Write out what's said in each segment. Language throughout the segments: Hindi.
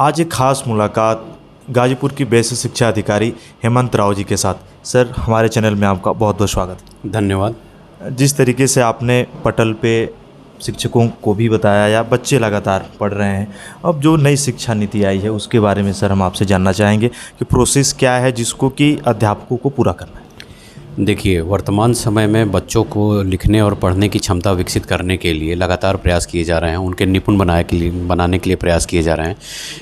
आज एक खास मुलाकात गाजीपुर की बेसिक शिक्षा अधिकारी हेमंत राव जी के साथ। सर, हमारे चैनल में आपका बहुत बहुत स्वागत। धन्यवाद। जिस तरीके से आपने पटल पे शिक्षकों को भी बताया या बच्चे लगातार पढ़ रहे हैं, अब जो नई शिक्षा नीति आई है उसके बारे में सर हम आपसे जानना चाहेंगे कि प्रोसेस क्या है जिसको कि अध्यापकों को पूरा करना है। देखिए, वर्तमान समय में बच्चों को लिखने और पढ़ने की क्षमता विकसित करने के लिए लगातार प्रयास किए जा रहे हैं, उनके निपुण बनाने के लिए प्रयास किए जा रहे हैं।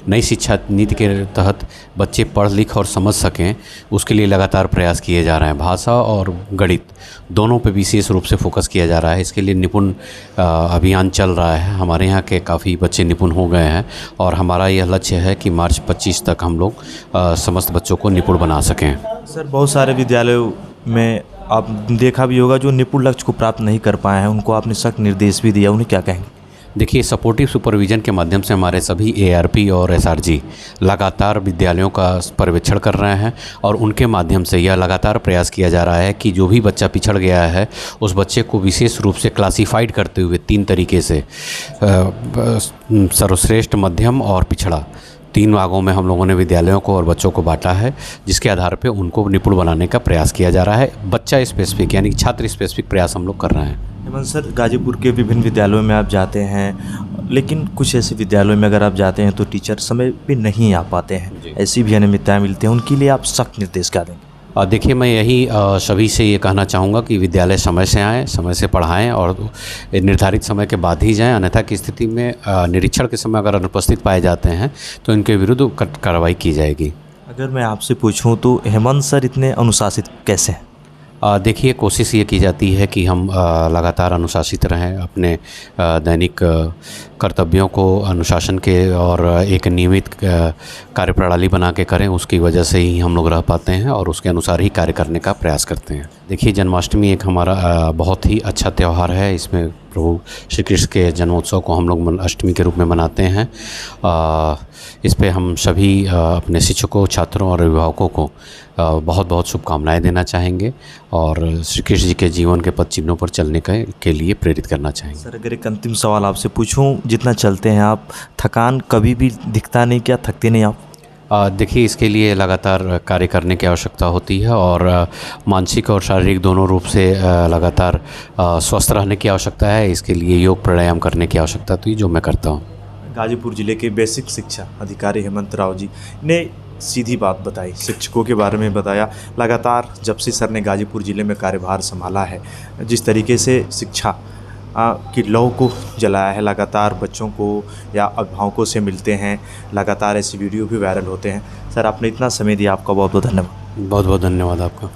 नई शिक्षा नीति के तहत बच्चे पढ़ लिख और समझ सकें, उसके लिए लगातार प्रयास किए जा रहे हैं। भाषा और गणित दोनों पे विशेष रूप से फोकस किया जा रहा है। इसके लिए निपुण अभियान चल रहा है। हमारे यहाँ के काफ़ी बच्चे निपुण हो गए हैं और हमारा यह लक्ष्य है कि मार्च 25 तक हम लोग समस्त बच्चों को निपुण बना सकें। सर, बहुत सारे विद्यालयों में आप देखा भी होगा जो निपुण लक्ष्य को प्राप्त नहीं कर पाए हैं, उनको आपने सख्त निर्देश भी दिया, उन्हें क्या कहेंगे? देखिए, सपोर्टिव सुपरविज़न के माध्यम से हमारे सभी ARP और SRG लगातार विद्यालयों का पर्यवेक्षण कर रहे हैं और उनके माध्यम से यह लगातार प्रयास किया जा रहा है कि जो भी बच्चा पिछड़ गया है उस बच्चे को विशेष रूप से क्लासिफाइड करते हुए 3 तरीके से सर्वश्रेष्ठ, मध्यम और पिछड़ा 3 भागों में हम लोगों ने विद्यालयों को और बच्चों को बांटा है, जिसके आधार पे उनको निपुण बनाने का प्रयास किया जा रहा है। बच्चा स्पेसिफिक यानी छात्र स्पेसिफिक प्रयास हम लोग कर रहे हैं। हेमंत सर, गाजीपुर के विभिन्न विद्यालयों में आप जाते हैं, लेकिन कुछ ऐसे विद्यालयों में अगर आप जाते हैं तो टीचर समय पे नहीं आ पाते हैं, ऐसी भी अनियमितताएं मिलती हैं, उनके लिए आप सख्त निर्देश क्या देंगे? देखिए, मैं यही सभी से ये कहना चाहूँगा कि विद्यालय समय से आएँ, समय से पढ़ाएँ और निर्धारित समय के बाद ही जाएँ। अन्यथा की स्थिति में निरीक्षण के समय अगर अनुपस्थित पाए जाते हैं तो इनके विरुद्ध कार्रवाई की जाएगी। अगर मैं आपसे पूछूं तो हेमंत सर इतने अनुशासित कैसे हैं? देखिए, कोशिश ये की जाती है कि हम लगातार अनुशासित रहें, अपने दैनिक कर्तव्यों को अनुशासन के और एक नियमित कार्यप्रणाली बना के करें। उसकी वजह से ही हम लोग रह पाते हैं और उसके अनुसार ही कार्य करने का प्रयास करते हैं। देखिए, जन्माष्टमी एक हमारा बहुत ही अच्छा त्यौहार है। इसमें प्रभु श्री कृष्ण के जन्मोत्सव को हम लोग अष्टमी के रूप में मनाते हैं। इस पे हम सभी अपने शिक्षकों, छात्रों और अभिभावकों को बहुत बहुत शुभकामनाएं देना चाहेंगे और श्री कृष्ण जी के जीवन के पद चिन्हों पर चलने के लिए प्रेरित करना चाहेंगे। सर, अगर एक अंतिम सवाल आपसे पूछूं, जितना चलते हैं आप, थकान कभी भी दिखता नहीं, क्या थकते नहीं आप? देखिए, इसके लिए लगातार कार्य करने की आवश्यकता होती है और मानसिक और शारीरिक दोनों रूप से लगातार स्वस्थ रहने की आवश्यकता है। इसके लिए योग प्राणायाम करने की आवश्यकता होती है, जो मैं करता हूँ। गाजीपुर जिले के बेसिक शिक्षा अधिकारी हेमंत राव जी ने सीधी बात बताई, शिक्षकों के बारे में बताया। लगातार जब से सर ने गाजीपुर जिले में कार्यभार संभाला है, जिस तरीके से शिक्षा की लौ को जलाया है, लगातार बच्चों को या अभिभावकों से मिलते हैं, लगातार ऐसे वीडियो भी वायरल होते हैं। सर, आपने इतना समय दिया, आपका बहुत बहुत धन्यवाद। बहुत बहुत धन्यवाद आपका।